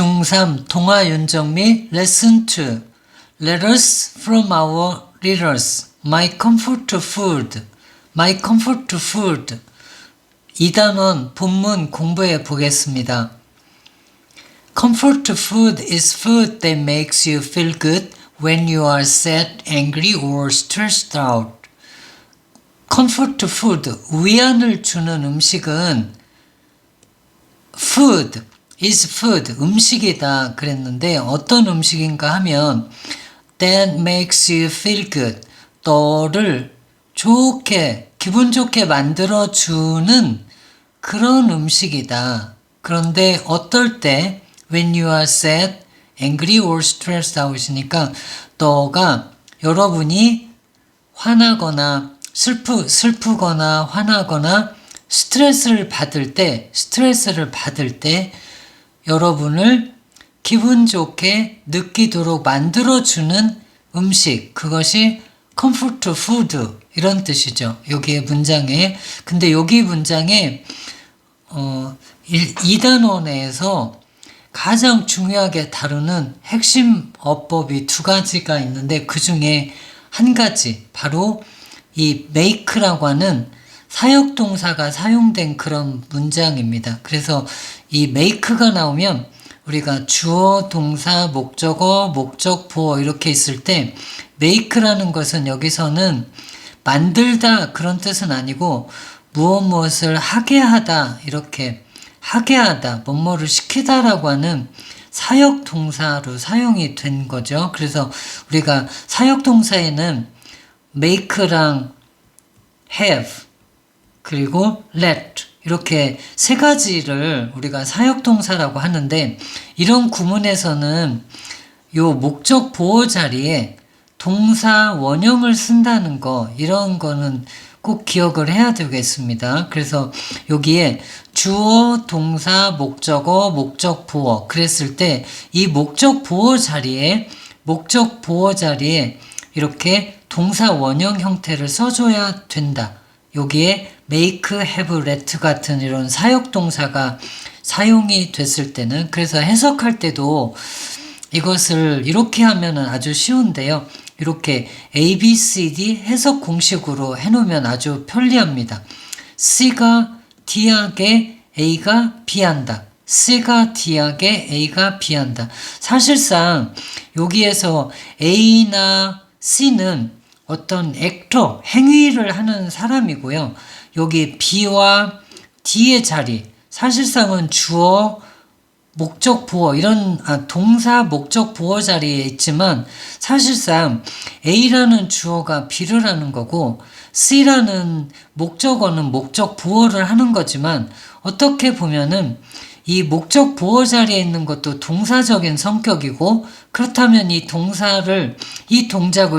중3 동화 윤정미 Lesson 2 Letters from our readers My comfort food My comfort food 2단원 본문 공부해 보겠습니다. Comfort food is food that makes you feel good when you are sad, angry or stressed out. Comfort food, 위안을 주는 음식은 food is food, 음식이다 그랬는데 어떤 음식인가 하면 that makes you feel good, 너를 좋게, 기분 좋게 만들어주는 그런 음식이다. 그런데 어떨 때 when you are sad, angry or stressed out이니까 너가 여러분이 화나거나 슬프거나 화나거나 스트레스를 받을 때 여러분을 기분 좋게 느끼도록 만들어주는 음식, 그것이 comfort food 이런 뜻이죠. 여기에 문장에. 근데 여기 문장에 2단원에서 가장 중요하게 다루는 핵심 어법이 두 가지가 있는데 그 중에 한 가지, 바로 이 make라고 하는 사역동사가 사용된 그런 문장입니다. 그래서 이 make가 나오면 우리가 주어, 동사, 목적어, 목적, 보어 이렇게 있을 때 make라는 것은 여기서는 만들다 그런 뜻은 아니고 무엇을 하게 하다, 이렇게 하게 하다, 뭐뭐를 시키다라고 하는 사역동사로 사용이 된 거죠. 그래서 우리가 사역동사에는 make랑 have 그리고 let 이렇게 세 가지를 우리가 사역동사라고 하는데, 이런 구문에서는 요 목적 보호 자리에 동사 원형을 쓴다는 거, 이런 거는 꼭 기억을 해야 되겠습니다. 그래서 여기에 주어, 동사, 목적어, 목적 보어 그랬을 때 이 목적 보호 자리에 이렇게 동사 원형 형태를 써줘야 된다. 여기에 make, have, let 같은 이런 사역동사가 사용이 됐을 때는, 그래서 해석할 때도 이것을 이렇게 하면은 아주 쉬운데요. 이렇게 A, B, C, D 해석 공식으로 해놓으면 아주 편리합니다. C가 D하게 A가 B한다. C가 D하게 A가 B한다. 사실상 여기에서 A나 C는 어떤 액터, 행위를 하는 사람이고요. 여기 B와 D의 자리, 사실상은 주어, 목적 보어, 이런 동사, 목적 보어 자리에 있지만 사실상 A라는 주어가 B를 하는 거고 C라는 목적어는 목적 보어를 하는 거지만, 어떻게 보면은 이 목적 보어 자리에 있는 것도 동사적인 성격이고, 그렇다면 이 동작을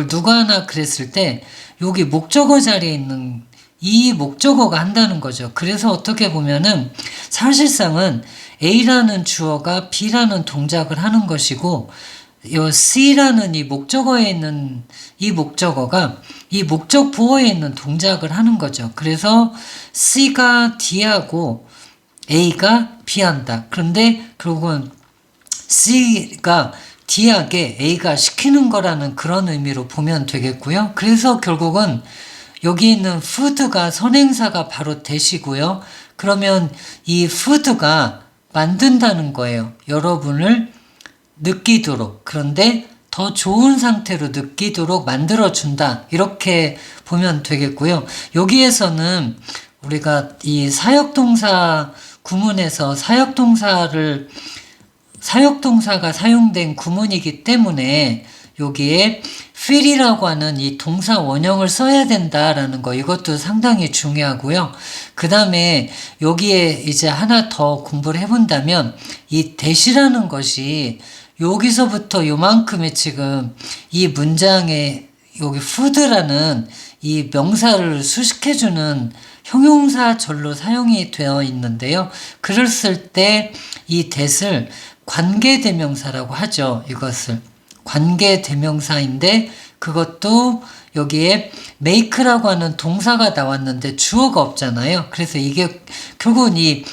누가 하나 그랬을 때 여기 목적어 자리에 있는 이 목적어가 한다는 거죠. 그래서 어떻게 보면은 사실상은 A라는 주어가 B라는 동작을 하는 것이고, 요 C라는 이 목적어에 있는 이 목적어가 이 목적 보어에 있는 동작을 하는 거죠. 그래서 C가 D하고 A가 B한다. 그런데 결국은 C가 D하게 A가 시키는 거라는 그런 의미로 보면 되겠고요. 그래서 결국은 여기 있는 food가 선행사가 바로 되시고요. 그러면 이 food가 만든다는 거예요. 여러분을 느끼도록, 그런데 더 좋은 상태로 느끼도록 만들어준다. 이렇게 보면 되겠고요. 여기에서는 우리가 이 사역동사 구문에서 사역동사가 사용된 구문이기 때문에 여기에 feel이라고 하는 이 동사 원형을 써야 된다라는 거, 이것도 상당히 중요하고요. 그 다음에 여기에 이제 하나 더 공부를 해본다면 이 that이라는 것이 여기서부터 요만큼의 지금 이 문장에 여기 food라는 이 명사를 수식해주는 형용사절로 사용이 되어 있는데요. 그랬을 때 이 that을 관계대명사라고 하죠. 이것을 관계대명사인데, 그것도 여기에 make라고 하는 동사가 나왔는데 주어가 없잖아요. 그래서 이게 결국은 이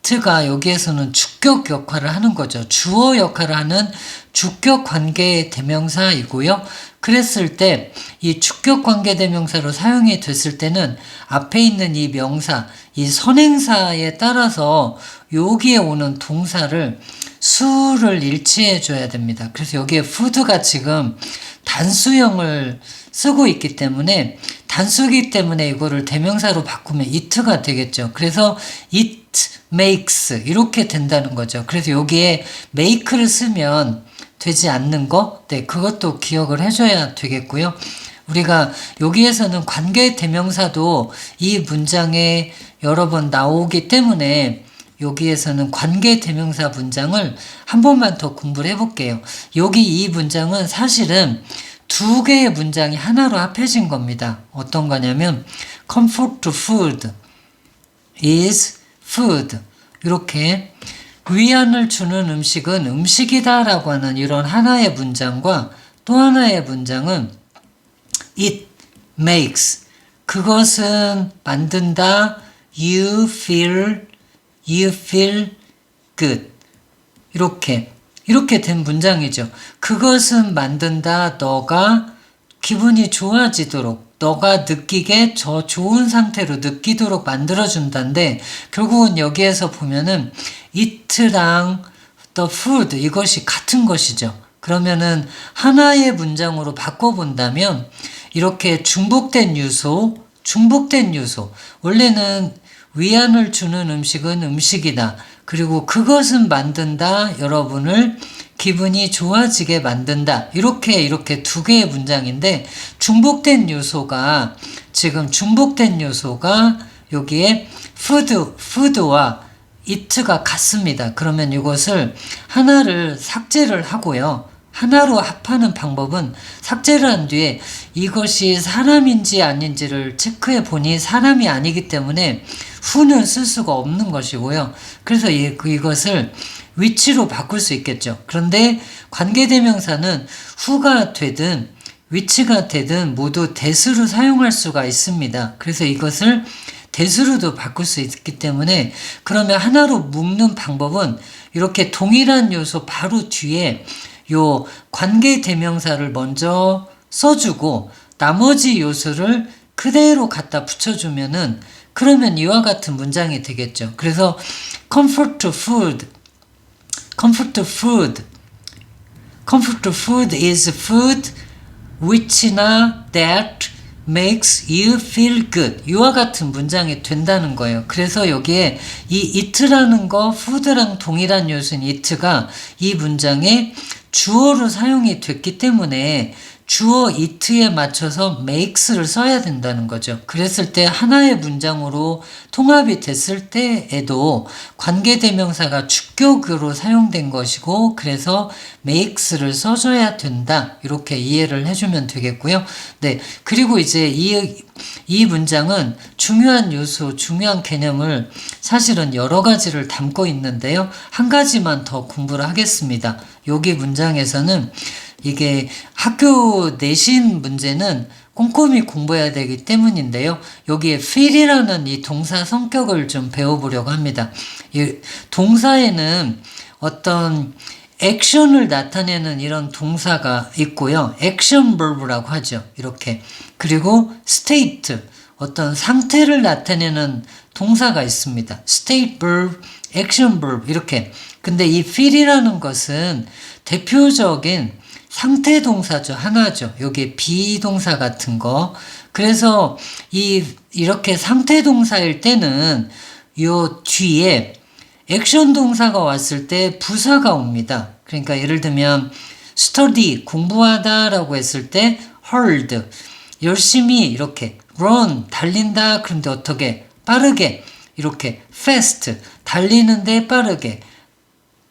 it가 여기에서는 주격 역할을 하는 거죠. 주어 역할을 하는 주격 관계 대명사이고요. 그랬을 때 이 주격 관계 대명사로 사용이 됐을 때는 앞에 있는 이 명사, 이 선행사에 따라서 여기에 오는 동사를 수를 일치해 줘야 됩니다. 그래서 여기에 food가 지금 단수형을 쓰고 있기 때문에 단수기 때문에 이거를 대명사로 바꾸면 it가 되겠죠. 그래서 it makes 이렇게 된다는 거죠. 그래서 여기에 make를 쓰면 되지 않는 거, 네, 그것도 기억을 해줘야 되겠고요. 우리가 여기에서는 관계 대명사도 이 문장에 여러 번 나오기 때문에 여기에서는 관계 대명사 문장을 한 번만 더 공부를 해볼게요. 여기 이 문장은 사실은 두 개의 문장이 하나로 합해진 겁니다. 어떤 거냐면 comfort food is food 이렇게 위안을 주는 음식은 음식이다 라고 하는 이런 하나의 문장과 또 하나의 문장은 it makes 그것은 만든다 you feel good 이렇게 된 문장이죠. 그것은 만든다 너가 기분이 좋아지도록 너가 느끼게 저 좋은 상태로 느끼도록 만들어준다는데 결국은 여기에서 보면은 it랑 the food 이것이 같은 것이죠. 그러면은 하나의 문장으로 바꿔본다면 이렇게 중복된 요소 원래는 위안을 주는 음식은 음식이다. 그리고 그것은 만든다 여러분을 기분이 좋아지게 만든다. 이렇게 두 개의 문장인데 중복된 요소가 여기에 food와 it가 같습니다. 그러면 이것을 하나를 삭제를 하고요. 하나로 합하는 방법은 삭제를 한 뒤에 이것이 사람인지 아닌지를 체크해 보니 사람이 아니기 때문에 who는 쓸 수가 없는 것이고요. 그래서 이것을 which로 바꿀 수 있겠죠. 그런데 관계대명사는 who가 되든 which가 되든 모두 that으로 사용할 수가 있습니다. 그래서 이것을 that으로도 바꿀 수 있기 때문에 그러면 하나로 묶는 방법은 이렇게 동일한 요소 바로 뒤에 요 관계대명사를 먼저 써주고 나머지 요소를 그대로 갖다 붙여주면은 그러면 이와 같은 문장이 되겠죠. 그래서 comfort food is food which나 that makes you feel good 이와 같은 문장이 된다는 거예요. 그래서 여기에 이 it라는 거 food랑 동일한 요소인 it가 이 문장에 주어로 사용이 됐기 때문에 주어 it에 맞춰서 makes를 써야 된다는 거죠. 그랬을 때 하나의 문장으로 통합이 됐을 때에도 관계대명사가 주격으로 사용된 것이고 그래서 makes를 써줘야 된다. 이렇게 이해를 해주면 되겠고요. 네, 그리고 이제 이 문장은 중요한 요소, 중요한 개념을 사실은 여러 가지를 담고 있는데요. 한 가지만 더 공부를 하겠습니다. 여기 문장에서는 이게 학교 내신 문제는 꼼꼼히 공부해야 되기 때문인데요. 여기에 feel이라는 이 동사 성격을 좀 배워보려고 합니다. 이 동사에는 어떤 액션을 나타내는 이런 동사가 있고요. 액션 verb라고 하죠. 이렇게. 그리고 state, 어떤 상태를 나타내는 동사가 있습니다. state verb, action verb 이렇게. 근데 이 feel이라는 것은 대표적인 상태 동사죠. 하나죠. 여기 비동사 같은 거. 그래서 이렇게 상태 동사일 때는 요 뒤에 액션 동사가 왔을 때 부사가 옵니다. 그러니까 예를 들면 study 공부하다 라고 했을 때 hard 열심히 이렇게 run 달린다 그런데 어떻게 빠르게 이렇게 fast 달리는데 빠르게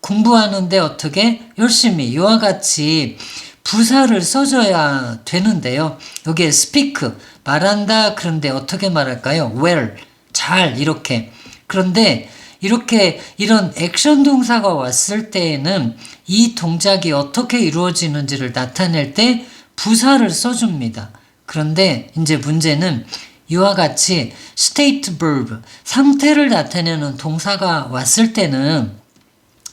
공부하는데 어떻게 열심히 이와 같이 부사를 써줘야 되는데요. 여기에 speak 말한다 그런데 어떻게 말할까요? well 잘 이렇게. 그런데 이렇게 이런 액션 동사가 왔을 때에는 이 동작이 어떻게 이루어지는지를 나타낼 때 부사를 써줍니다. 그런데 이제 문제는 이와 같이 state verb, 상태를 나타내는 동사가 왔을 때는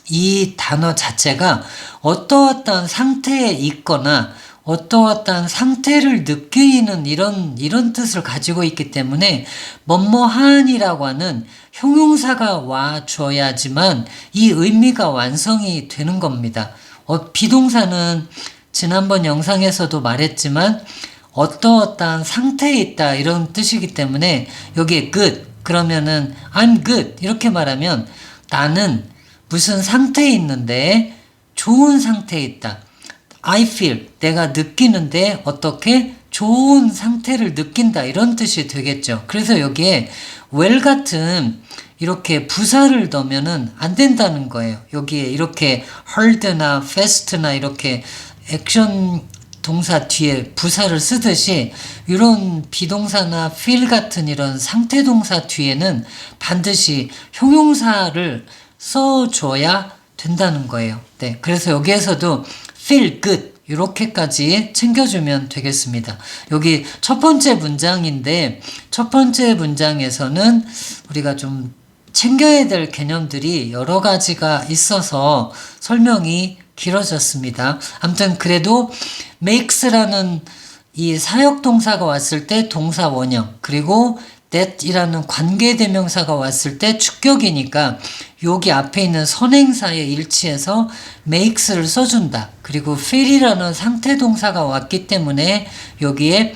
이 단어 자체가 어떠한 상태에 있거나 어떠한 상태를 느끼는 이런 뜻을 가지고 있기 때문에 뭐뭐한이라고 하는 형용사가 와줘야지만 이 의미가 완성이 되는 겁니다. 비동사는 지난번 영상에서도 말했지만 어떠한 상태에 있다 이런 뜻이기 때문에 여기에 good 그러면은 I'm good 이렇게 말하면 나는 무슨 상태에 있는데 좋은 상태에 있다. I feel 내가 느끼는데 어떻게 좋은 상태를 느낀다 이런 뜻이 되겠죠. 그래서 여기에 well 같은 이렇게 부사를 넣으면은 안 된다는 거예요. 여기에 이렇게 hard나 fast나 이렇게 액션 동사 뒤에 부사를 쓰듯이 이런 비동사나 feel 같은 이런 상태 동사 뒤에는 반드시 형용사를 써줘야 된다는 거예요. 네, 그래서 여기에서도 feel good 이렇게까지 챙겨주면 되겠습니다. 여기 첫 번째 문장인데 첫 번째 문장에서는 우리가 좀 챙겨야 될 개념들이 여러 가지가 있어서 설명이 길어졌습니다. 아무튼 그래도 makes라는 이 사역동사가 왔을 때 동사 원형 그리고 that이라는 관계대명사가 왔을 때 주격이니까 여기 앞에 있는 선행사에 일치해서 makes를 써준다. 그리고 feel이라는 상태동사가 왔기 때문에 여기에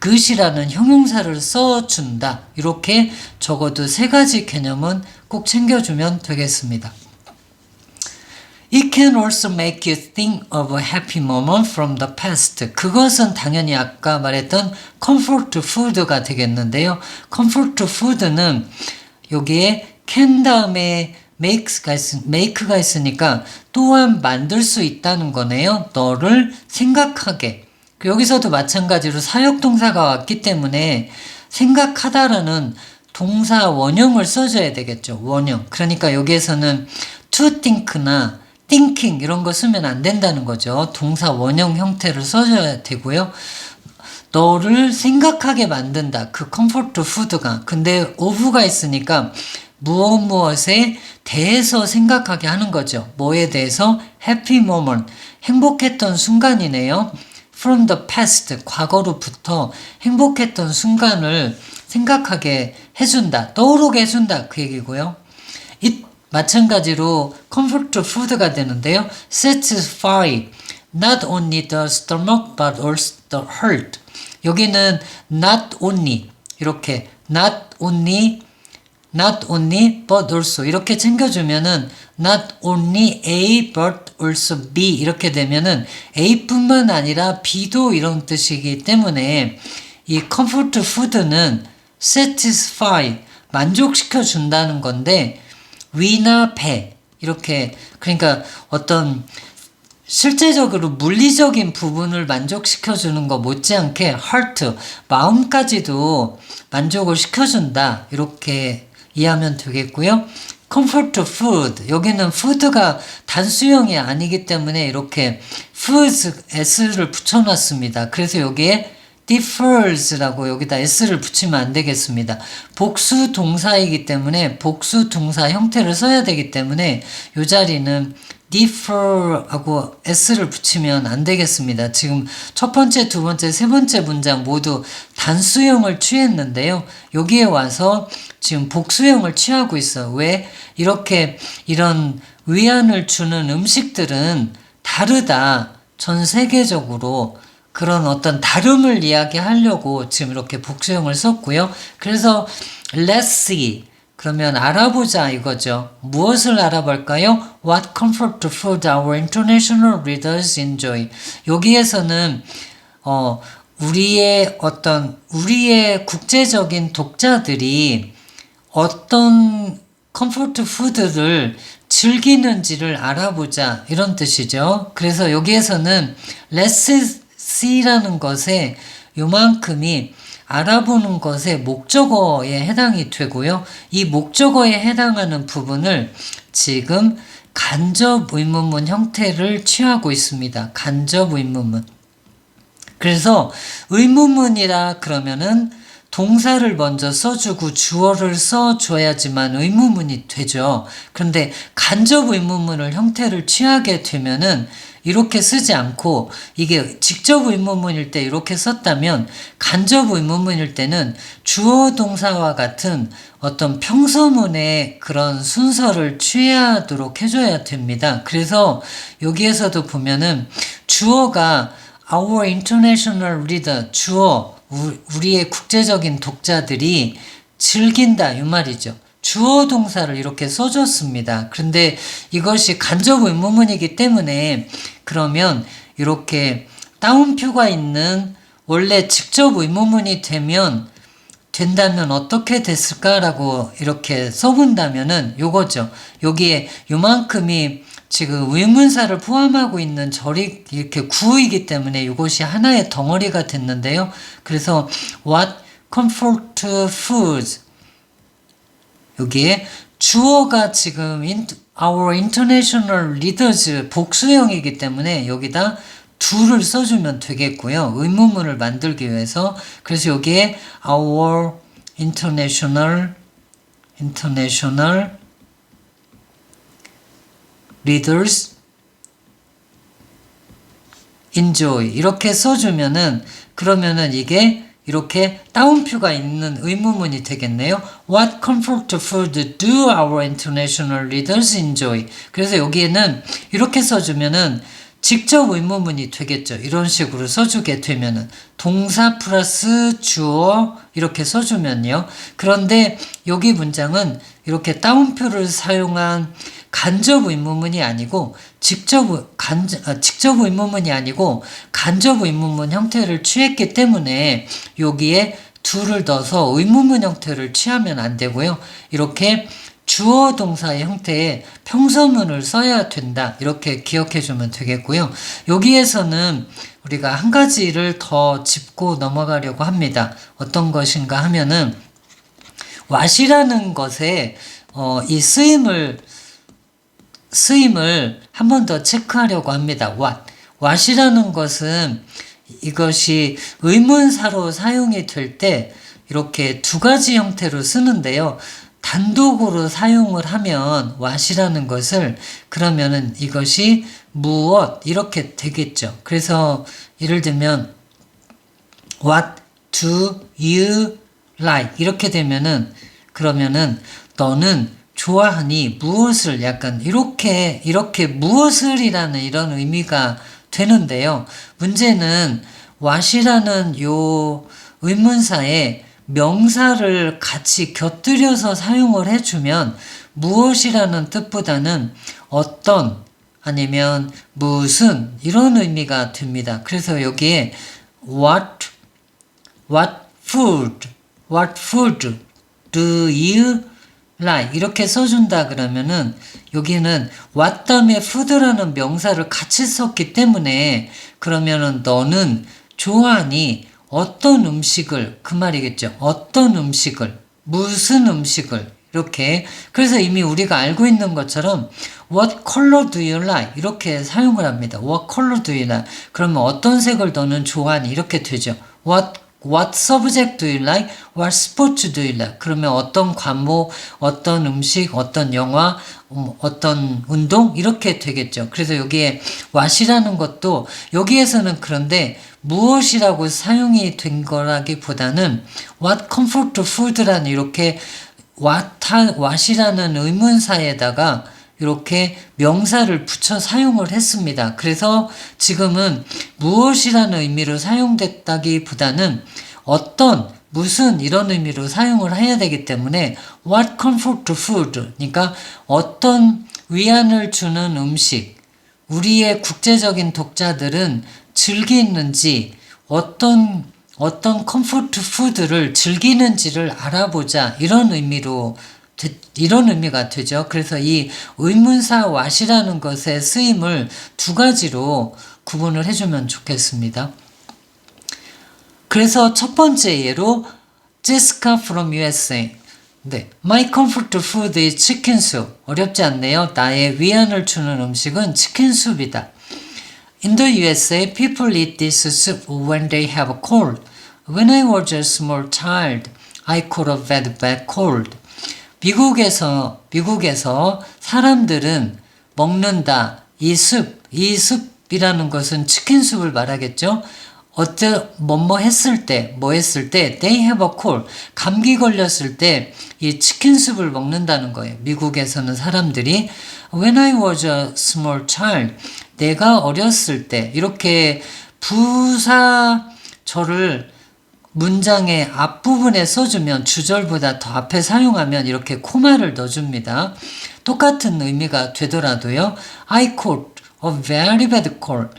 good이라는 형용사를 써준다. 이렇게 적어도 세 가지 개념은 꼭 챙겨주면 되겠습니다. It can also make you think of a happy moment from the past. 그것은 당연히 아까 말했던 comfort food가 되겠는데요. comfort food는 여기에 can 다음에 make가 있으니까 또한 만들 수 있다는 거네요. 너를 생각하게. 여기서도 마찬가지로 사역동사가 왔기 때문에 생각하다라는 동사 원형을 써줘야 되겠죠. 원형. 그러니까 여기에서는 to think나 thinking 이런 거 쓰면 안 된다는 거죠. 동사 원형 형태를 써줘야 되고요. 너를 생각하게 만든다. 그 comfort food가. 근데 of가 있으니까 무엇에 대해서 생각하게 하는 거죠. 뭐에 대해서? happy moment. 행복했던 순간이네요. from the past. 과거로부터 행복했던 순간을 생각하게 해준다. 떠오르게 해준다. 그 얘기고요. 마찬가지로 comfort food가 되는데요. satisfy not only the stomach but also the heart. 여기는 not only 이렇게 not only but also 이렇게 챙겨주면은 not only A but also B 이렇게 되면은 A뿐만 아니라 B도 이런 뜻이기 때문에 이 comfort food는 satisfy 만족시켜 준다는 건데 위나 배 이렇게 그러니까 어떤 실제적으로 물리적인 부분을 만족시켜주는 거 못지않게 heart 마음까지도 만족을 시켜준다 이렇게 이해하면 되겠고요. comfort food 여기는 food가 단수형이 아니기 때문에 이렇게 foods s를 붙여놨습니다. 그래서 여기에 differs라고 여기다 s를 붙이면 안 되겠습니다. 복수 동사이기 때문에 복수 동사 형태를 써야 되기 때문에 이 자리는 differ하고 s를 붙이면 안 되겠습니다. 지금 첫 번째, 두 번째, 세 번째 문장 모두 단수형을 취했는데요. 여기에 와서 지금 복수형을 취하고 있어요. 왜? 이렇게 이런 위안을 주는 음식들은 다르다. 전 세계적으로 그런 어떤 다름을 이야기하려고 지금 이렇게 복수형을 썼고요. 그래서 let's see 그러면 알아보자 이거죠. 무엇을 알아볼까요? What comfort food our international readers enjoy. 여기에서는 우리의 국제적인 독자들이 어떤 comfort food를 즐기는지를 알아보자 이런 뜻이죠. 그래서 여기에서는 let's see라는 것에 요만큼이 알아보는 것의 목적어에 해당이 되고요. 이 목적어에 해당하는 부분을 지금 간접 의문문 형태를 취하고 있습니다. 간접 의문문. 그래서 의문문이라 그러면은 동사를 먼저 써주고 주어를 써줘야지만 의문문이 되죠. 그런데 간접 의문문을 형태를 취하게 되면은 이렇게 쓰지 않고 이게 직접 의문문일 때 이렇게 썼다면 간접 의문문일 때는 주어 동사와 같은 어떤 평서문의 그런 순서를 취하도록 해줘야 됩니다. 그래서 여기에서도 보면은 주어가 Our international reader, 주어, 우리의 국제적인 독자들이 즐긴다 이 말이죠. 주어 동사를 이렇게 써줬습니다. 그런데 이것이 간접 의문문이기 때문에 그러면 이렇게 따옴표가 있는 원래 직접 의문문이 된다면 어떻게 됐을까라고 이렇게 써본다면은 요거죠. 여기에 요만큼이 지금 의문사를 포함하고 있는 절이 이렇게 구이기 때문에 이것이 하나의 덩어리가 됐는데요. 그래서 what comfort foods 여기에 주어가 지금 our international readers 복수형이기 때문에 여기다 do를 써주면 되겠고요. 의문문을 만들기 위해서 그래서 여기에 our international readers enjoy 이렇게 써주면은 그러면은 이게 이렇게 따옴표가 있는 의문문이 되겠네요. What comfort food do our international readers enjoy? 그래서 여기에는 이렇게 써주면은 직접 의문문이 되겠죠. 이런 식으로 써주게 되면은 동사 플러스 주어 이렇게 써주면요. 그런데 여기 문장은 이렇게 따옴표를 사용한 간접 의문문이 아니고 직접 의문문이 아니고 간접 의문문 형태를 취했기 때문에 여기에 do를 넣어서 의문문 형태를 취하면 안 되고요. 이렇게 주어 동사의 형태의 평서문을 써야 된다. 이렇게 기억해 주면 되겠고요. 여기에서는 우리가 한 가지를 더 짚고 넘어가려고 합니다. 어떤 것인가 하면은 what이라는 것에 이 쓰임을 한 번 더 체크하려고 합니다. what이라는 것은 이것이 의문사로 사용이 될 때 이렇게 두 가지 형태로 쓰는데요. 단독으로 사용을 하면 what이라는 것을 그러면은 이것이 무엇 이렇게 되겠죠. 그래서 예를 들면 what do you like 이렇게 되면은 그러면은 너는 좋아하니 무엇을 약간 이렇게 무엇을이라는 이런 의미가 되는데요. 문제는 what이라는 요 의문사에 명사를 같이 곁들여서 사용을 해주면 무엇이라는 뜻보다는 어떤 아니면 무슨 이런 의미가 됩니다. 그래서 여기에 what food do you like 이렇게 써준다 그러면은 여기는 what 다음에 food라는 명사를 같이 썼기 때문에 그러면은 너는 좋아하니 어떤 음식을 그 말이겠죠. 어떤 음식을 무슨 음식을 이렇게 그래서 이미 우리가 알고 있는 것처럼 what color do you like 이렇게 사용을 합니다. what color do you like 그러면 어떤 색을 너는 좋아하니 이렇게 되죠. what subject do you like? what sport do you like? 그러면 어떤 과목, 어떤 음식, 어떤 영화, 어떤 운동 이렇게 되겠죠. 그래서 여기에 what이라는 것도 여기에서는 그런데 무엇이라고 사용이 된 거라기보다는 what comfort food라는 이렇게 what이라는 의문사에다가 이렇게 명사를 붙여 사용을 했습니다. 그래서 지금은 무엇이라는 의미로 사용됐다기보다는 어떤, 무슨 이런 의미로 사용을 해야 되기 때문에 what comfort food 그러니까 어떤 위안을 주는 음식 우리의 국제적인 독자들은 즐기는지 어떤 컴포트 푸드를 즐기는지를 알아보자 이런 의미가 되죠. 그래서 이 의문사 what이라는 것의 쓰임을 두 가지로 구분을 해주면 좋겠습니다. 그래서 첫 번째 예로 Jessica from USA 네, My comfort food is chicken soup. 어렵지 않네요. 나의 위안을 주는 음식은 치킨 수프이다. In the USA, people eat this soup when they have a cold. When I was a small child, I caught a bad cold. 미국에서 사람들은 먹는다. 이 숲이라는 것은 치킨 숲을 말하겠죠. 뭐 했을 때, they have a cold. 감기 걸렸을 때 이 치킨 숲을 먹는다는 거예요. 미국에서는 사람들이 When I was a small child, 내가 어렸을 때 이렇게 부사절을 문장의 앞부분에 써주면 주절보다 더 앞에 사용하면 이렇게 코마를 넣어줍니다. 똑같은 의미가 되더라도요. I caught a very bad cold.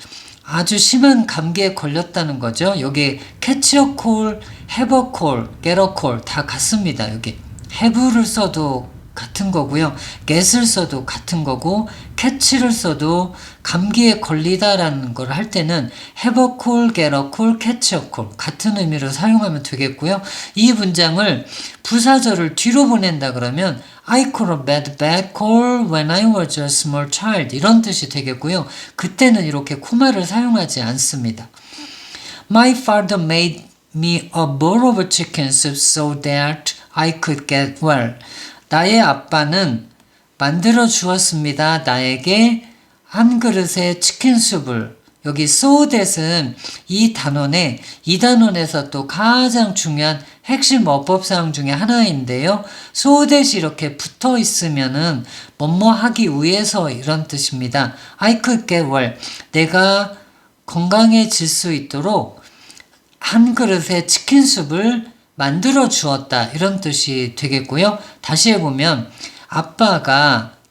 아주 심한 감기에 걸렸다는 거죠. 여기 catch a cold, have a cold, get a cold 다 같습니다. 여기 have를 써도 같은 거고요. get을 써도 같은 거고 catch를 써도 감기에 걸리다라는 걸 할 때는 have a cold, get a cold, catch a cold 같은 의미로 사용하면 되겠고요. 이 문장을 부사절을 뒤로 보낸다 그러면 I caught a bad cold when I was a small child 이런 뜻이 되겠고요. 그때는 이렇게 코마를 사용하지 않습니다. My father made me a bowl of chicken soup so that I could get well. 나의 아빠는 만들어 주었습니다. 나에게 한 그릇의 치킨 숲을. 여기 so that은 이 단원에서 또 가장 중요한 핵심 어법사항 중에 하나인데요. so that이 이렇게 붙어 있으면은 뭐뭐 하기 위해서 이런 뜻입니다. I could get well. 내가 건강해질 수 있도록 한 그릇의 치킨 숲을 만들어 주었다 이런 뜻이 되겠고요. 다시 해보면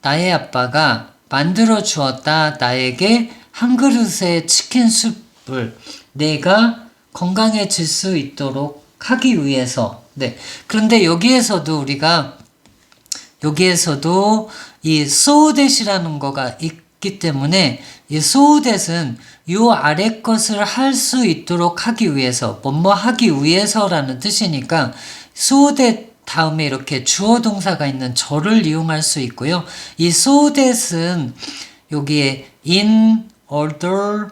나의 아빠가 만들어 주었다 나에게 한 그릇의 치킨 숲을 내가 건강해질 수 있도록 하기 위해서. 네. 그런데 여기에서도 이 so that이라는 거가 있기 때문에 이 so that은 요 아래 것을 할 수 있도록 하기 위해서, 뭐뭐 하기 위해서라는 뜻이니까 so that 다음에 이렇게 주어 동사가 있는 절을 이용할 수 있고요. 이 so that은 여기에 in order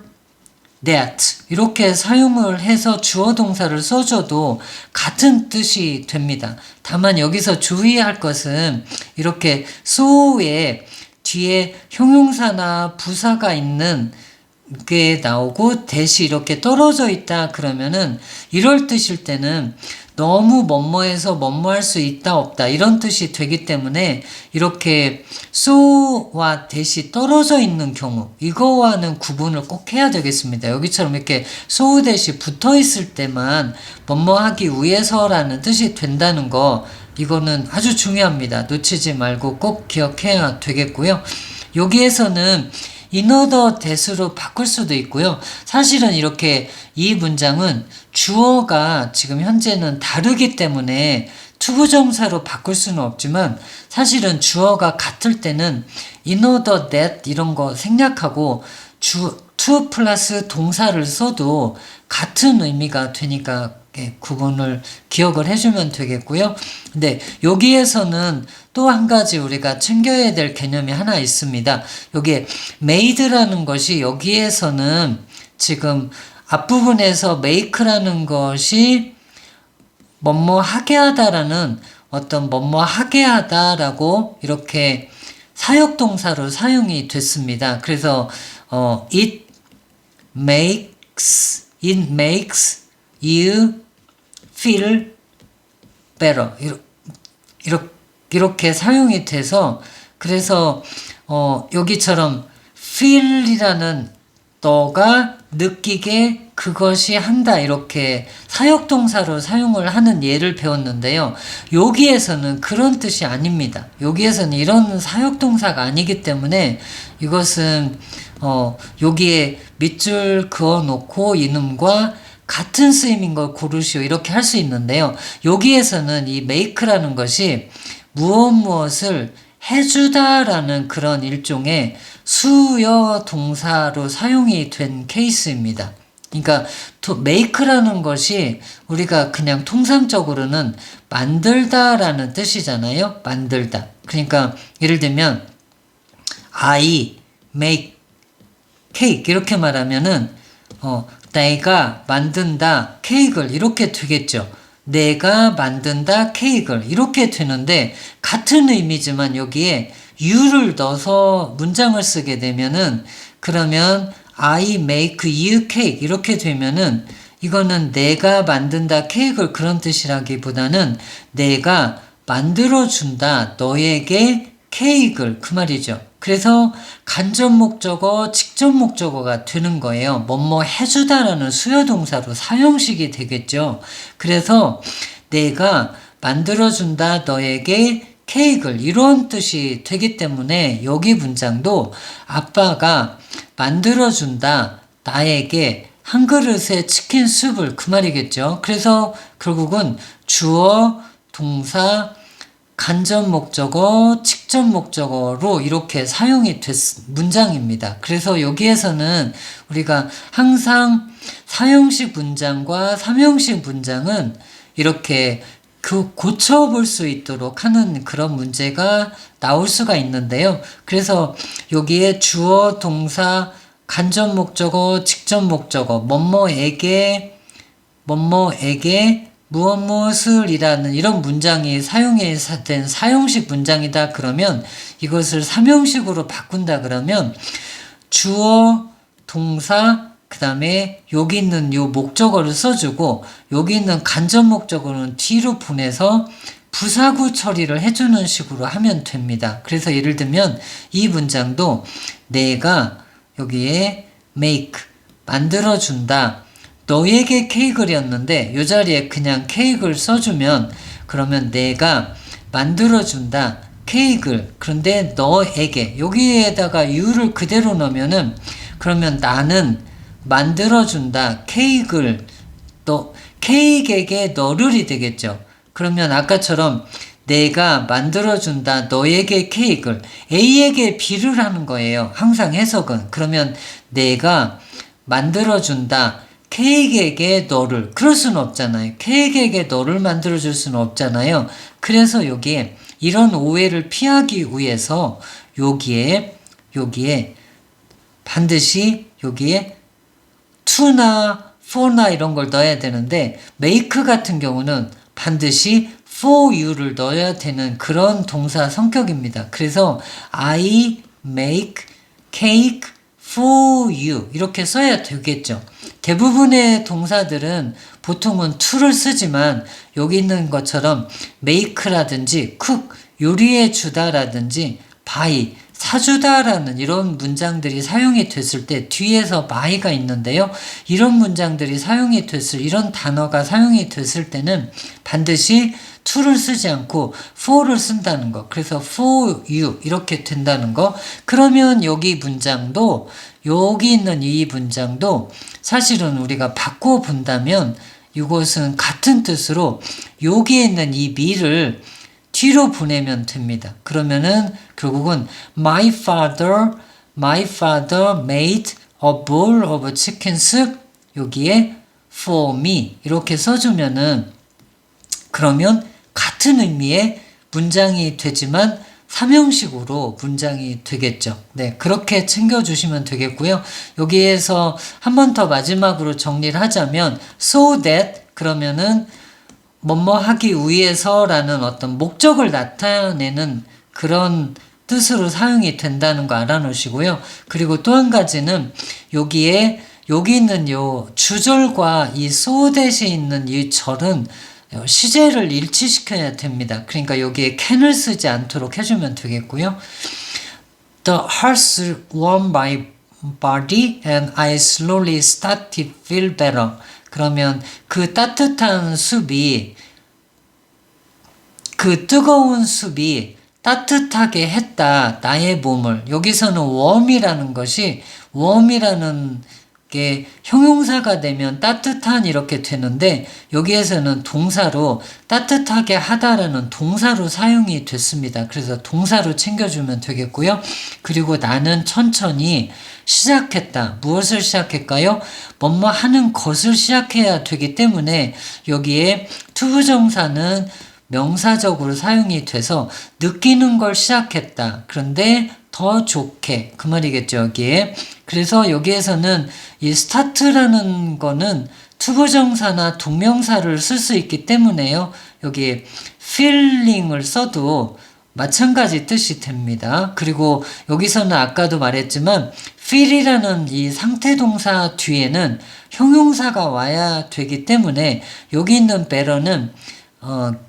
that 이렇게 사용을 해서 주어 동사를 써줘도 같은 뜻이 됩니다. 다만 여기서 주의할 것은 이렇게 so에 뒤에 형용사나 부사가 있는 게 나오고 대시 이렇게 떨어져 있다 그러면은 이럴 뜻일 때는 너무 뭐뭐해서 뭐뭐할 수 있다 없다 이런 뜻이 되기 때문에 이렇게 so와 대시 떨어져 있는 경우 이거와는 구분을 꼭 해야 되겠습니다. 여기처럼 이렇게 so 대시 붙어 있을 때만 뭐뭐하기 위해서라는 뜻이 된다는 거 이거는 아주 중요합니다. 놓치지 말고 꼭 기억해야 되겠고요. 여기에서는 in order that으로 바꿀 수도 있고요. 사실은 이렇게 이 문장은 주어가 지금 현재는 다르기 때문에 투부정사로 바꿀 수는 없지만 사실은 주어가 같을 때는 in order that 이런 거 생략하고 to 플러스 동사를 써도 같은 의미가 되니까 구분을 기억을 해주면 되겠고요. 근데 여기에서는 또 한 가지 우리가 챙겨야 될 개념이 하나 있습니다. 여기에 made라는 것이 여기에서는 지금 앞부분에서 make라는 것이 뭐뭐 하게 하다라는 어떤 뭐뭐 하게 하다라고 이렇게 사역동사로 사용이 됐습니다. 그래서 it makes you feel better 이렇게 사용이 돼서 그래서 여기처럼 feel이라는 너가 느끼게 그것이 한다 이렇게 사역동사로 사용을 하는 예를 배웠는데요. 여기에서는 그런 뜻이 아닙니다. 여기에서는 이런 사역동사가 아니기 때문에 이것은 여기에 밑줄 그어놓고 이놈과 같은 쓰임인 걸 고르시오 이렇게 할 수 있는데요. 여기에서는 이 make라는 것이 무엇을 해주다라는 그런 일종의 수여 동사로 사용이 된 케이스입니다. 그러니까 make라는 것이 우리가 그냥 통상적으로는 만들다라는 뜻이잖아요. 만들다. 그러니까 예를 들면 I make cake 이렇게 말하면은 내가 만든다 케이크를 이렇게 되겠죠. 내가 만든다 케이크를 이렇게 되는데 같은 의미지만 여기에 you를 넣어서 문장을 쓰게 되면은 그러면 I make you cake 이렇게 되면은 이거는 내가 만든다 케이크를 그런 뜻이라기보다는 내가 만들어준다 너에게 케이크를 그 말이죠. 그래서 간접 목적어, 직접 목적어가 되는 거예요. 뭐뭐 해주다라는 수요동사로 사형식이 되겠죠. 그래서 내가 만들어준다 너에게 케이크를 이런 뜻이 되기 때문에 여기 문장도 아빠가 만들어준다 나에게 한 그릇의 치킨 수프를 그 말이겠죠. 그래서 결국은 주어, 동사, 간접 목적어, 직접 목적어로 이렇게 사용이 문장입니다. 그래서 여기에서는 우리가 항상 사형식 문장과 삼형식 문장은 이렇게 고쳐볼 수 있도록 하는 그런 문제가 나올 수가 있는데요. 그래서 여기에 주어, 동사, 간접 목적어, 직접 목적어, 뭐뭐에게 무엇무엇을이라는 이런 문장이 사용된 사용식 문장이다 그러면 이것을 삼형식으로 바꾼다 그러면 주어, 동사, 그 다음에 여기 있는 요 목적어를 써주고 여기 있는 간접 목적어는 뒤로 보내서 부사구 처리를 해주는 식으로 하면 됩니다. 그래서 예를 들면 이 문장도 내가 여기에 make 만들어준다 너에게 케이크였는데 이 자리에 그냥 케이크를 써주면 그러면 내가 만들어준다 케이크를 그런데 너에게 여기에다가 you를 그대로 넣으면은 그러면 나는 만들어준다 케이크를 너 케이크에게 너를이 되겠죠. 그러면 아까처럼 내가 만들어준다 너에게 케이크를 A에게 B를 하는 거예요. 항상 해석은. 그러면 내가 만들어준다 케이크에게 너를 그럴 수는 없잖아요. 케이크에게 너를 만들어줄 수는 없잖아요. 그래서 여기에 이런 오해를 피하기 위해서 여기에 반드시 여기에 to나 for나 이런 걸 넣어야 되는데 make 같은 경우는 반드시 for you를 넣어야 되는 그런 동사 성격입니다. 그래서 I make cake for you 이렇게 써야 되겠죠. 대부분의 동사들은 보통은 to를 쓰지만 여기 있는 것처럼 make라든지 cook 요리해 주다라든지 buy 사주다라는 이런 문장들이 사용이 됐을 때 뒤에서 by가 있는데요. 이런 문장들이 사용이 됐을 이런 단어가 사용이 됐을 때는 반드시 to를 쓰지 않고 for를 쓴다는 거. 그래서 for you 이렇게 된다는 거. 그러면 여기 문장도 여기 있는 이 문장도 사실은 우리가 바꿔 본다면 이것은 같은 뜻으로 여기에 있는 이 me를 뒤로 보내면 됩니다. 그러면은 결국은 my father made a bowl of chicken soup 여기에 for me 이렇게 써주면은 그러면 같은 의미의 문장이 되지만 삼형식으로 문장이 되겠죠. 네, 그렇게 챙겨주시면 되겠고요. 여기에서 한 번 더 마지막으로 정리를 하자면 so that 그러면은 뭐뭐 하기 위해서라는 어떤 목적을 나타내는 그런 뜻으로 사용이 된다는 거 알아놓으시고요. 그리고 또 한 가지는 여기에 여기 있는 요 주절과 이 so that이 있는 이 절은 시제를 일치시켜야 됩니다. 그러니까 여기에 can을 쓰지 않도록 해주면 되겠고요. The hearth warmed my body and I slowly started to feel better. 그러면 그 따뜻한 숲이 그 뜨거운 숲이 따뜻하게 했다 나의 몸을. 여기서는 warm이라는 것이 warm이라는 게 형용사가 되면 따뜻한 이렇게 되는데 여기에서는 동사로 따뜻하게 하다라는 동사로 사용이 됐습니다. 그래서 동사로 챙겨주면 되겠고요. 그리고 나는 천천히 시작했다. 무엇을 시작할까요? 뭐뭐 하는 것을 시작해야 되기 때문에 여기에 투부정사는 명사적으로 사용이 돼서 느끼는 걸 시작했다. 그런데 더 좋게 그 말이겠죠 여기에. 그래서 여기에서는 이 start라는 거는 투부정사나 동명사를 쓸 수 있기 때문에요. 여기 feeling을 써도 마찬가지 뜻이 됩니다. 그리고 여기서는 아까도 말했지만 feel이라는 이 상태동사 뒤에는 형용사가 와야 되기 때문에 여기 있는 better는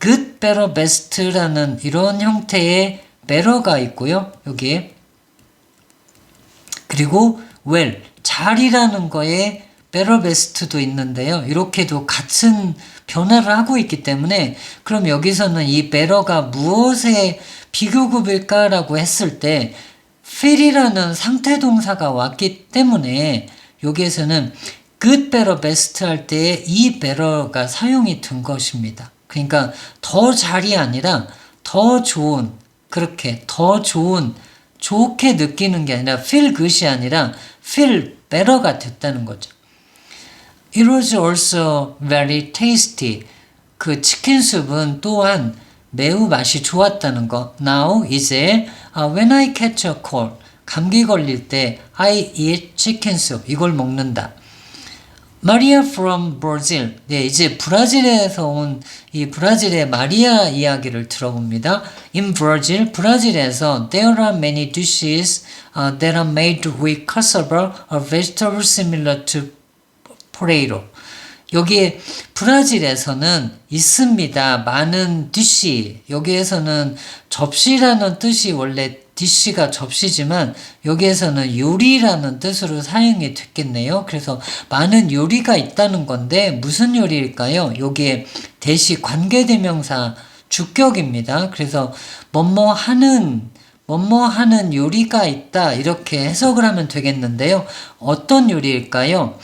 good, better, best라는 이런 형태의 better가 있고요. 여기에 그리고 well, 잘이라는 거에 better, best도 있는데요. 이렇게도 같은 변화를 하고 있기 때문에 그럼 여기서는 이 better가 무엇의 비교급일까라고 했을 때 feel이라는 상태동사가 왔기 때문에 여기에서는 good, better, best 할 때 이 better가 사용이 된 것입니다. 그러니까 더 잘이 아니라 더 좋은, 그렇게 더 좋은, 좋게 느끼는 게 아니라 feel good이 아니라 feel better가 됐다는 거죠. It was also very tasty. 그 치킨 수프는 또한 매우 맛이 좋았다는 거. Now 이제 when I catch a cold, 감기 걸릴 때 I eat chicken soup. 이걸 먹는다. Maria from Brazil. 네, 이제 브라질에서 온 이 브라질의 마리아 이야기를 들어봅니다. In Brazil, 브라질에서 there are many dishes that are made with cassava, a vegetable similar to potato. 여기에 브라질에서는 있습니다. 많은 디시. 여기에서는 접시라는 뜻이 원래 디시가 접시지만 여기에서는 요리라는 뜻으로 사용이 됐겠네요. 그래서 많은 요리가 있다는 건데 무슨 요리일까요? 여기에 대시 관계대명사 주격입니다. 그래서 뭐뭐 하는 요리가 있다 이렇게 해석을 하면 되겠는데요. 어떤 요리일까요?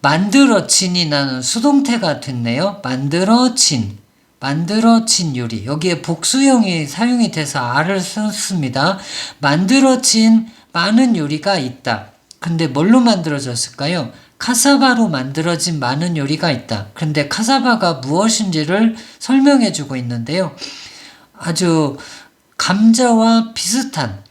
만들어진이 나는 수동태가 됐네요. 만들어진 요리. 여기에 복수형이 사용이 돼서 R을 썼습니다. 만들어진 많은 요리가 있다. 근데 뭘로 만들어졌을까요? 카사바로 만들어진 많은 요리가 있다. 근데 카사바가 무엇인지를 설명해 주고 있는데요. 아주 감자와 비슷한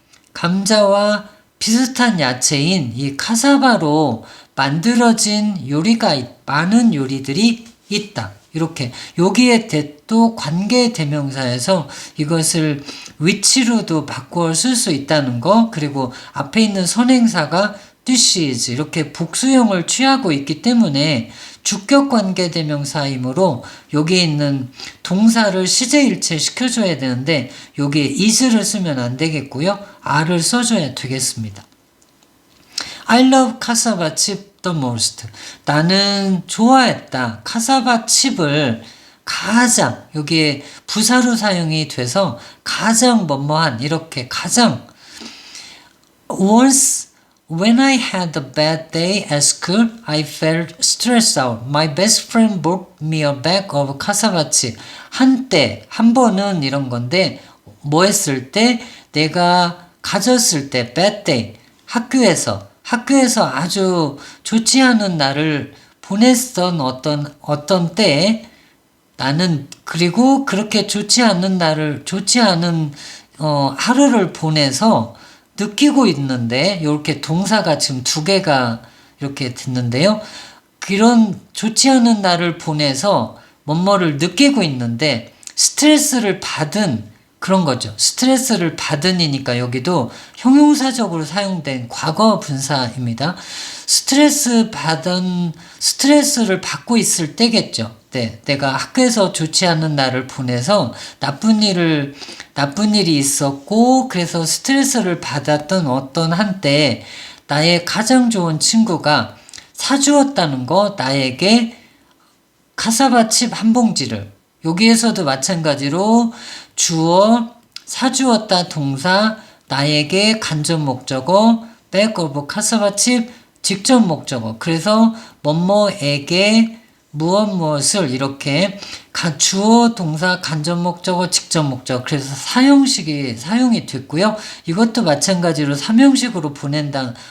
야채인 이 카사바로 만들어진 요리가 많은 요리들이 있다. 이렇게 여기에 또 관계대명사에서 이것을 위치로도 바꾸어 쓸 수 있다는 거, 그리고 앞에 있는 선행사가 dishes 이렇게 복수형을 취하고 있기 때문에 주격 관계대명사이므로 여기에 있는 동사를 시제일체 시켜줘야 되는데 여기에 is를 쓰면 안 되겠고요. R을 써줘야 되겠습니다. I love cassava chip the most. 나는 좋아했다. 카사바 칩을 가장, 여기에 부사로 사용이 돼서 가장 뭐뭐한, 이렇게 가장. Once when I had a bad day at school, I felt stressed out. My best friend brought me a bag of cassava chip. 한때, 한 번은 이런 건데, 뭐 했을 때? 내가 가졌을 때, bad day. 학교에서 아주 좋지 않은 날을 보냈던 어떤 때에 나는 그리고 그렇게 좋지 않은 하루를 보내서 느끼고 있는데 이렇게 동사가 지금 두 개가 이렇게 됐는데요. 그런 좋지 않은 날을 보내서 뭐뭐를 느끼고 있는데 스트레스를 받은 그런 거죠. 스트레스를 받으니까 여기도 형용사적으로 사용된 과거 분사입니다. 스트레스를 받고 있을 때겠죠. 네, 내가 학교에서 좋지 않은 날을 보내서 나쁜 일이 있었고 그래서 스트레스를 받았던 어떤 한때 나의 가장 좋은 친구가 사주었다는 거, 나에게 카사바칩 한 봉지를. 여기에서도 마찬가지로 주어, 사주었다 동사, 나에게 간접 목적어, back of 카사바칩 직접 목적어. 그래서 뭐뭐에게 무엇을 이렇게 주어, 동사, 간접 목적어, 직접 목적어. 그래서 사용이 됐고요. 이것도 마찬가지로 삼형식으로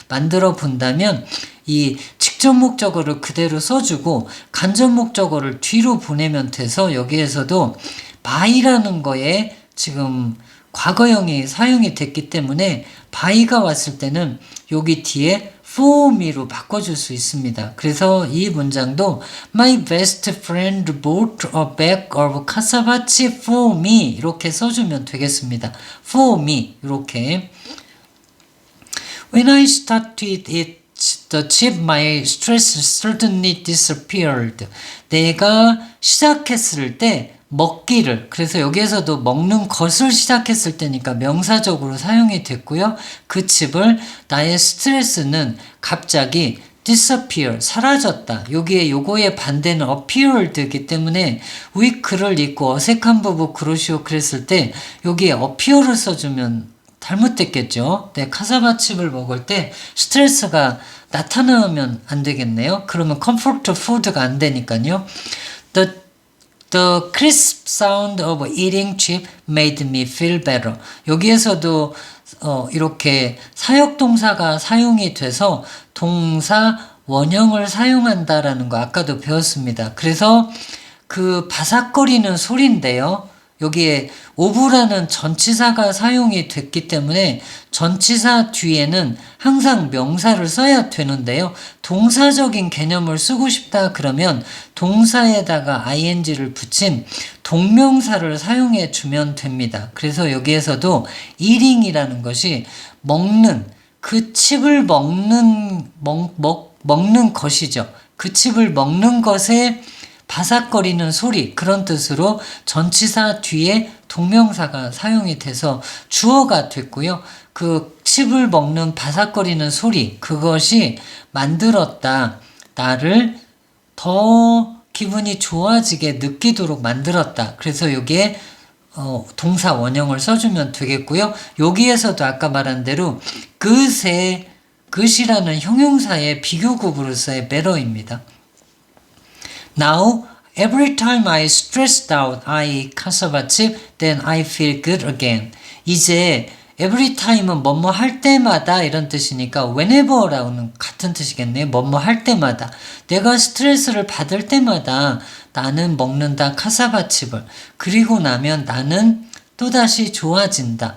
만들어 본다면 이 직접 목적어를 그대로 써주고 간접 목적어를 뒤로 보내면 돼서 여기에서도 by라는 거에 지금 과거형이 사용이 됐기 때문에 by가 왔을 때는 여기 뒤에 for me로 바꿔줄 수 있습니다. 그래서 이 문장도 My best friend bought a bag of cassava chip for me 이렇게 써주면 되겠습니다. for me 이렇게 When I started it, the chip, my stress suddenly disappeared. 내가 시작했을 때 먹기를, 그래서 여기에서도 먹는 것을 시작했을 때니까 명사적으로 사용이 됐고요. 그 칩을 나의 스트레스는 갑자기 disappear, 사라졌다. 여기에 요거의 반대는 appeared이기 때문에 weak를 읽고 어색한 부분 그러시오 그랬을 때 여기에 appear를 써주면 잘못됐겠죠. 네, 카사바 칩을 먹을 때 스트레스가 나타나면 안 되겠네요. 그러면 comfort food가 안 되니까요. The crisp sound of eating chip made me feel better. 여기에서도 이렇게 사역동사가 사용이 돼서 동사 원형을 사용한다라는 거 아까도 배웠습니다. 그래서 그 바삭거리는 소리인데요. 여기에 오브라는 전치사가 사용이 됐기 때문에 전치사 뒤에는 항상 명사를 써야 되는데요. 동사적인 개념을 쓰고 싶다 그러면 동사에다가 ing를 붙인 동명사를 사용해 주면 됩니다. 그래서 여기에서도 eating이라는 것이 먹는, 그 칩을 먹는 것이죠. 그 칩을 먹는 것에 바삭거리는 소리, 그런 뜻으로 전치사 뒤에 동명사가 사용이 돼서 주어가 됐고요. 그 칩을 먹는 바삭거리는 소리, 그것이 만들었다. 나를 더 기분이 좋아지게 느끼도록 만들었다. 그래서 여기에 동사 원형을 써주면 되겠고요. 여기에서도 아까 말한 대로 그이라는 형용사의 비교급으로서의 better입니다. Now, every time I stressed out, I eat cassava chip, then I feel good again. 이제 every time은 뭐뭐 할 때마다 이런 뜻이니까 whenever라고는 같은 뜻이겠네요. 뭐뭐 할 때마다. 내가 스트레스를 받을 때마다 나는 먹는다 카사바 칩을. 그리고 나면 나는 또다시 좋아진다.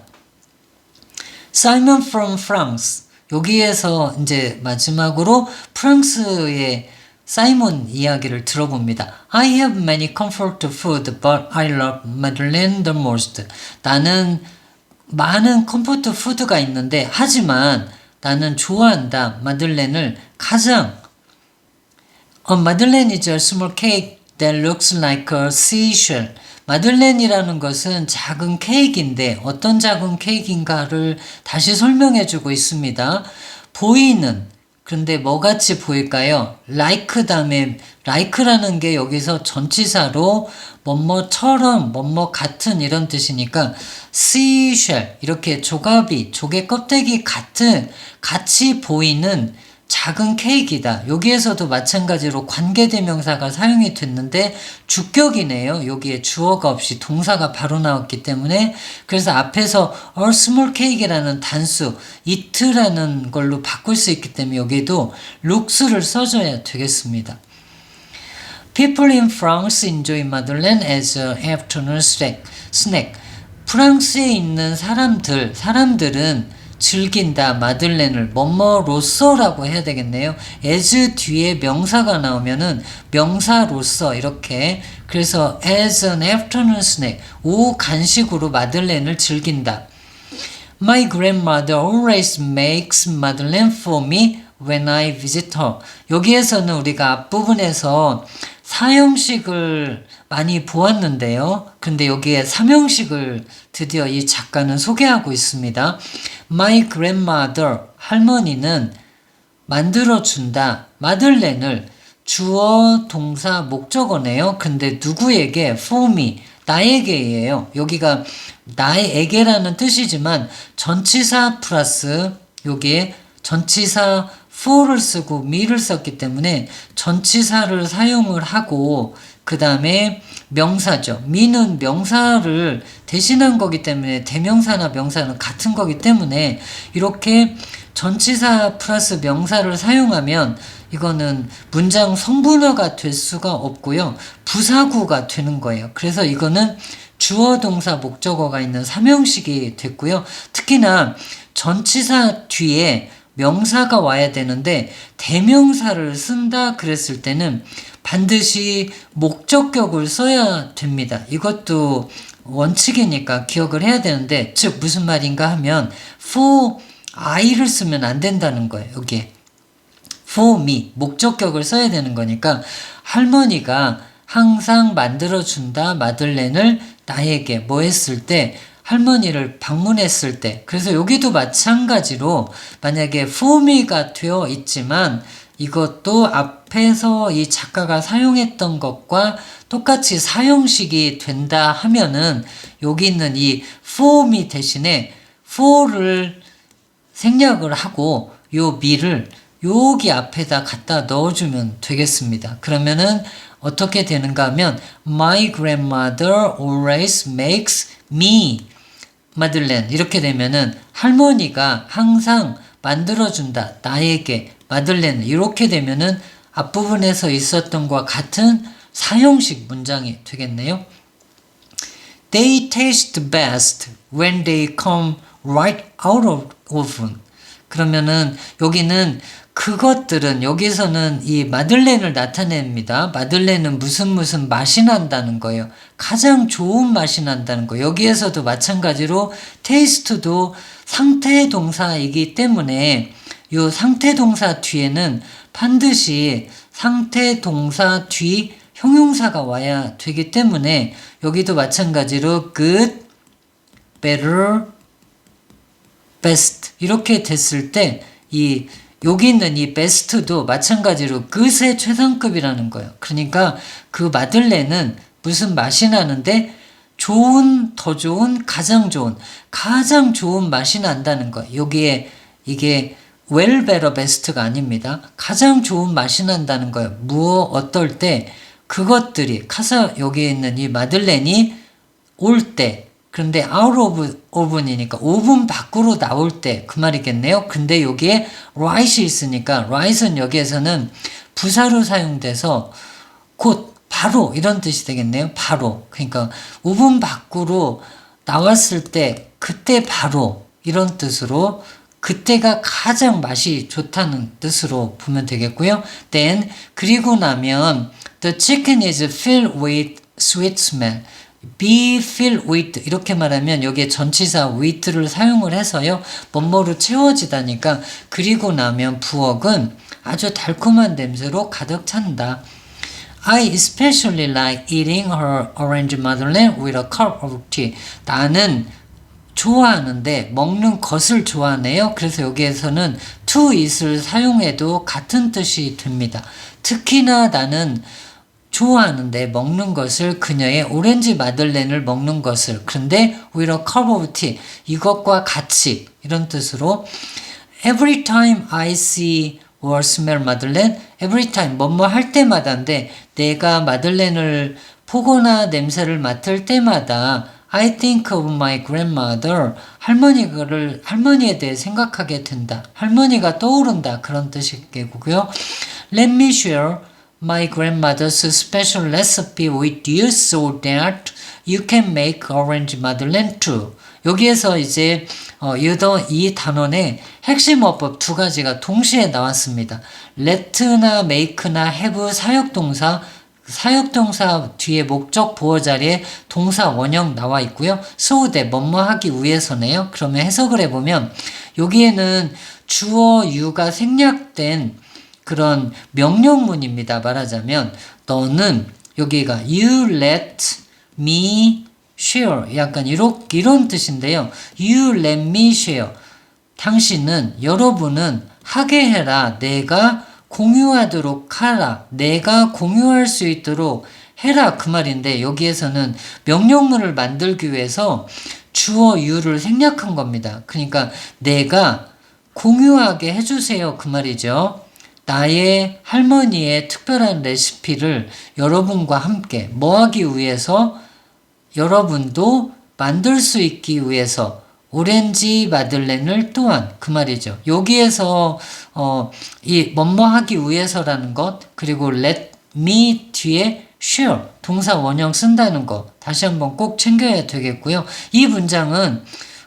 Simon from France. 여기에서 이제 마지막으로 프랑스의 사이몬 이야기를 들어봅니다. I have many comfort food, but I love Madeleine the most. 나는 많은 컴포트 푸드가 있는데 하지만 나는 좋아한다. 마들렌을 가장 Madeleine is a small cake that looks like a seashell. 마들렌이라는 것은 작은 케이크인데 어떤 작은 케이크인가를 다시 설명해 주고 있습니다. 보이는, 그런데 뭐같이 보일까요? like 다음에 like라는 게 여기서 전치사로 뭐뭐처럼 뭐뭐 같은 이런 뜻이니까 seashell 이렇게 조개 껍데기 같이 보이는 작은 케이크이다. 여기에서도 마찬가지로 관계대명사가 사용이 됐는데 주격이네요. 여기에 주어가 없이 동사가 바로 나왔기 때문에 그래서 앞에서 a small cake이라는 단수 it라는 걸로 바꿀 수 있기 때문에 여기에도 looks를 써줘야 되겠습니다. People in France enjoy Madeleine as an afternoon snack. 프랑스에 있는 사람들은 즐긴다 마들렌을 뭐뭐로서라고 해야 되겠네요. as 뒤에 명사가 나오면은 명사로서 이렇게 그래서 as an afternoon snack 오후 간식으로 마들렌을 즐긴다. My grandmother always makes Madeleine for me when I visit her. 여기에서는 우리가 앞부분에서 사형식을 많이 보았는데요. 근데 여기에 삼형식을 드디어 이 작가는 소개하고 있습니다. My grandmother, 할머니는 만들어준다. 마들렌을 주어, 동사, 목적어네요. 근데 누구에게? For me, 나에게예요. 여기가 나에게라는 뜻이지만 전치사 플러스 여기에 전치사 for를 쓰고 me를 썼기 때문에 전치사를 사용을 하고 그 다음에 명사죠. me는 명사를 대신한 거기 때문에 대명사나 명사는 같은 거기 때문에 이렇게 전치사 플러스 명사를 사용하면 이거는 문장 성분어가 될 수가 없고요. 부사구가 되는 거예요. 그래서 이거는 주어 동사 목적어가 있는 삼형식이 됐고요. 특히나 전치사 뒤에 명사가 와야 되는데 대명사를 쓴다 그랬을 때는 반드시 목적격을 써야 됩니다. 이것도 원칙이니까 기억을 해야 되는데, 즉 무슨 말인가 하면 for I를 쓰면 안 된다는 거예요. 여기에 for me 목적격을 써야 되는 거니까 할머니가 항상 만들어준다 마들렌을 나에게 뭐 했을 때, 할머니를 방문했을 때. 그래서 여기도 마찬가지로 만약에 for me가 되어 있지만 이것도 앞에서 이 작가가 사용했던 것과 똑같이 사형식이 된다 하면은 여기 있는 이 for me 대신에 for를 생략을 하고 요 me를 여기 앞에다 갖다 넣어주면 되겠습니다. 그러면은 어떻게 되는가 하면 My grandmother always makes me 마들렌 이렇게 되면은 할머니가 항상 만들어준다 나에게 마들렌 이렇게 되면은 앞부분에서 있었던 것과 같은 사형식 문장이 되겠네요. They taste best when they come right out of oven. 그러면은 여기는 그것들은 여기서는 이 마들렌을 나타냅니다. 마들렌은 무슨 맛이 난다는 거예요. 가장 좋은 맛이 난다는 거. 여기에서도 마찬가지로 테이스트도 상태 동사이기 때문에 이 상태 동사 뒤에는 반드시 상태 동사 뒤 형용사가 와야 되기 때문에 여기도 마찬가지로 good, better, best 이렇게 됐을 때 이 여기 있는 이 best도 마찬가지로 good의 최상급이라는 거예요. 그러니까 그 마들렌은 무슨 맛이 나는데 좋은, 더 좋은, 가장 좋은 맛이 난다는 거예요. 여기에 이게 well, better, best가 아닙니다. 가장 좋은 맛이 난다는 거예요. 어떨 때 그것들이 여기에 있는 이 마들렌이 올 때, 그런데 out of oven이니까 오븐 밖으로 나올 때 그 말이겠네요. 근데 여기에 right이 있으니까 right은 여기에서는 부사로 사용돼서 곧 바로 이런 뜻이 되겠네요. 바로. 그러니까 오븐 밖으로 나왔을 때 그때 바로 이런 뜻으로 그때가 가장 맛이 좋다는 뜻으로 보면 되겠고요. Then 그리고 나면 the chicken is filled with sweet smell. be filled with 이렇게 말하면 여기에 전치사 with를 사용을 해서요. 뭐뭐로 채워지다니까 그리고 나면 부엌은 아주 달콤한 냄새로 가득 찬다. I especially like eating her orange madeleine with a cup of tea. 나는 좋아하는데 먹는 것을 좋아하네요. 그래서 여기에서는 to eat을 사용해도 같은 뜻이 됩니다. 특히나 나는 좋아하는데 먹는 것을 그녀의 오렌지 마들렌을 먹는 것을 그런데 with a cup of tea 이것과 같이 이런 뜻으로 every time I see or smell madeleine every time 뭐뭐 할 때마다인데 내가 마들렌을 보거나 냄새를 맡을 때마다 I think of my grandmother 할머니에 대해 생각하게 된다. 할머니가 떠오른다 그런 뜻이겠고요. Let me share my grandmother's special recipe with you so that you can make orange madeleine too. 여기에서 이제 이 단원의 핵심 어법 두 가지가 동시에 나왔습니다. let나 make나 have 사역동사 뒤에 목적 보어 자리에 동사 원형 나와 있고요. so that 뭐뭐 하기 위해서네요. 그러면 해석을 해보면 여기에는 주어 you가 생략된 그런 명령문입니다. 말하자면 너는 여기가 you let me share 약간 이런 뜻인데요. you let me share 당신은 여러분은 하게 해라. 내가 공유하도록 하라. 내가 공유할 수 있도록 해라 그 말인데 여기에서는 명령문을 만들기 위해서 주어 you를 생략한 겁니다. 그러니까 내가 공유하게 해주세요 그 말이죠. 나의 할머니의 특별한 레시피를 여러분과 함께 뭐 하기 위해서 여러분도 만들 수 있기 위해서 오렌지 마들렌을 또한 그 말이죠. 여기에서 이 뭐뭐 하기 위해서라는 것 그리고 let me 뒤에 share 동사 원형 쓴다는 것 다시 한번 꼭 챙겨야 되겠고요. 이 문장은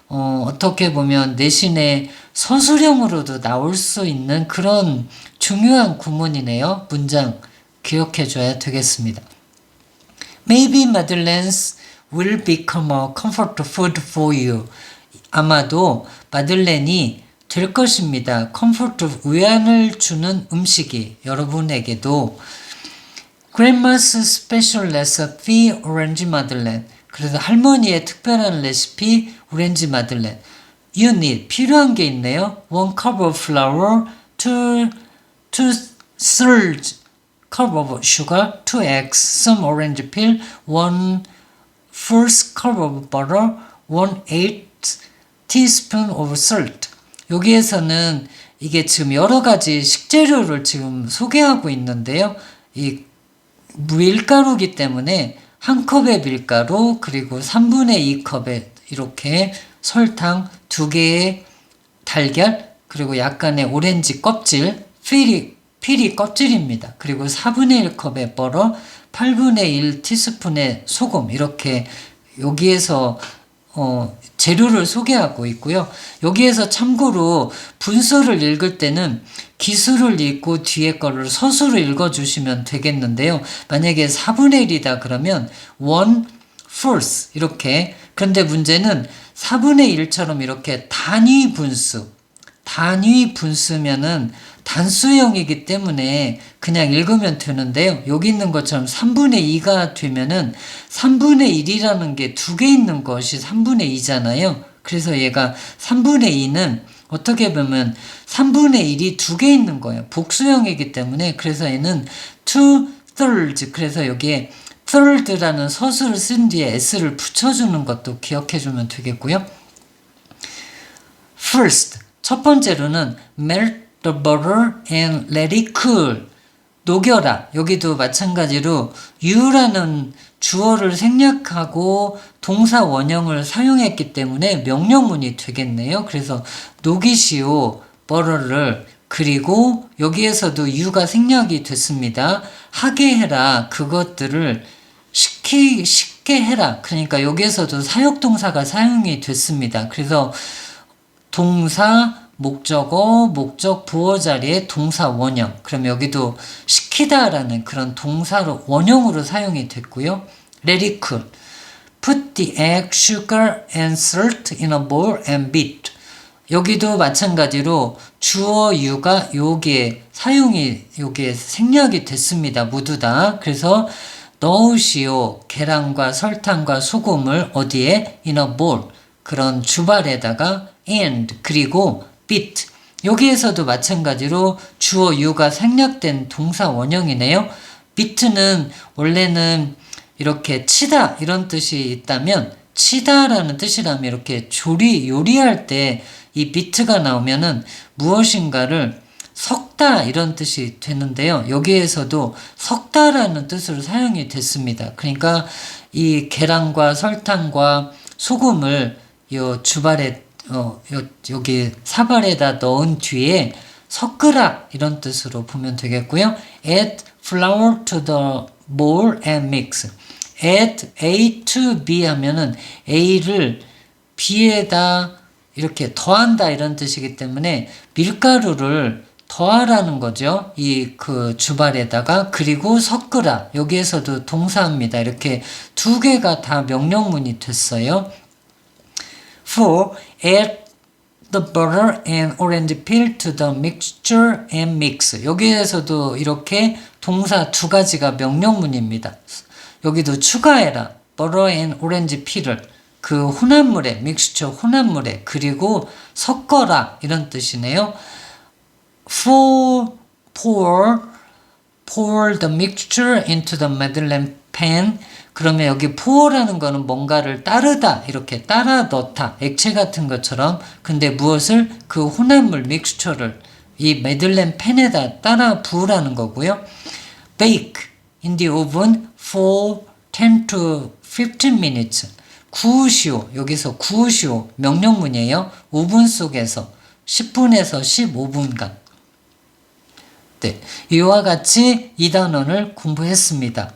어떻게 보면 내신의 서술형으로도 나올 수 있는 그런 중요한 구문이네요. 문장 기억해 줘야 되겠습니다. Maybe Madeleines will become a comfort food for you. 아마도 마들렌이 될 것입니다. comfort, 위안을 주는 음식이 여러분에게도. Grandma's special recipe orange madeleine. 그래서 할머니의 특별한 레시피 오렌지 마들렌. You need, 필요한 게 있네요. 1 cup of flour, 2 thirds cup of sugar, 2 eggs, some orange peel, 1 fourth cup of butter, 1/8 teaspoon of salt. 여기에서는 이게 지금 여러 가지 식재료를 지금 소개하고 있는데요. 이 밀가루기 때문에 한 컵의 밀가루 그리고 3분의 2컵에 이렇게 설탕, 2개의 달걀 그리고 약간의 오렌지 껍질, 피리 껍질입니다. 그리고 4분의 1컵의 버터, 8분의 1 티스푼의 소금 이렇게 여기에서 재료를 소개하고 있고요. 여기에서 참고로 분서를 읽을 때는 기술을 읽고 뒤에 거를 서술을 읽어주시면 되겠는데요. 만약에 4분의 1이다 그러면 1/4 이렇게. 그런데 문제는 4분의 1처럼 이렇게 단위 분수면은 단수형이기 때문에 그냥 읽으면 되는데요. 여기 있는 것처럼 3분의 2가 되면은 3분의 1이라는 게 2개 있는 것이 3분의 2잖아요. 그래서 얘가 3분의 2는 어떻게 보면 3분의 1이 2개 있는 거예요. 복수형이기 때문에. 그래서 얘는 2 thirds. 그래서 여기에 third라는 서술을 쓴 뒤에 s를 붙여주는 것도 기억해주면 되겠고요. First, 첫 번째로는 melt the butter and let it cool. 녹여라. 여기도 마찬가지로 you라는 주어를 생략하고 동사 원형을 사용했기 때문에 명령문이 되겠네요. 그래서 녹이시오 butter를. 그리고 여기에서도 you가 생략이 됐습니다. 하게 해라. 그것들을 쉽게 해라. 그러니까 여기에서도 사역동사가 사용이 됐습니다. 그래서 동사, 목적어, 목적 부호 자리에 동사 원형. 그럼 여기도 시키다라는 그런 동사로 원형으로 사용이 됐고요. Let it cool. Put the egg, sugar and salt in a bowl and beat. 여기도 마찬가지로 주어 you가 여기에 생략이 됐습니다. 모두 다. 그래서 넣으시오. 계란과 설탕과 소금을 어디에? In a bowl. 그런 주발에다가 and 그리고 beat. 여기에서도 마찬가지로 주어 you가 생략된 동사 원형이네요. beat는 원래는 이렇게 치다 이런 뜻이 있다면 치다라는 뜻이라면 이렇게 요리할 때 이 beat가 나오면은 무엇인가를 섞다 이런 뜻이 되는데요. 여기에서도 섞다라는 뜻으로 사용이 됐습니다. 그러니까 이 계란과 설탕과 소금을 요 주발에 여기 사발에다 넣은 뒤에 섞으라 이런 뜻으로 보면 되겠고요. Add flour to the bowl and mix. Add A to B 하면은 A를 B에다 이렇게 더한다 이런 뜻이기 때문에 밀가루를 더하라는 거죠. 이 주발에다가. 그리고 섞으라. 여기에서도 동사입니다. 이렇게 두 개가 다 명령문이 됐어요. 4. Add the butter and orange peel to the mixture and mix. 여기에서도 이렇게 동사 두 가지가 명령문입니다. 여기도 추가해라. butter and orange peel을 그 혼합물에, 믹스처 혼합물에, 그리고 섞어라 이런 뜻이네요. pour the mixture into the Madeleine pan. 그러면 여기 pour라는 거는 뭔가를 따르다, 이렇게 따라 넣다, 액체 같은 것처럼. 근데 무엇을? 그 혼합물 믹스처를 이 메들렌 팬에다 따라 부으라는 거고요. Bake in the oven for 10 to 15 minutes. 구우시오. 여기서 구우시오. 명령문이에요. 오븐 속에서 10분에서 15분간. 네, 이와 같이 이 단원을 공부했습니다.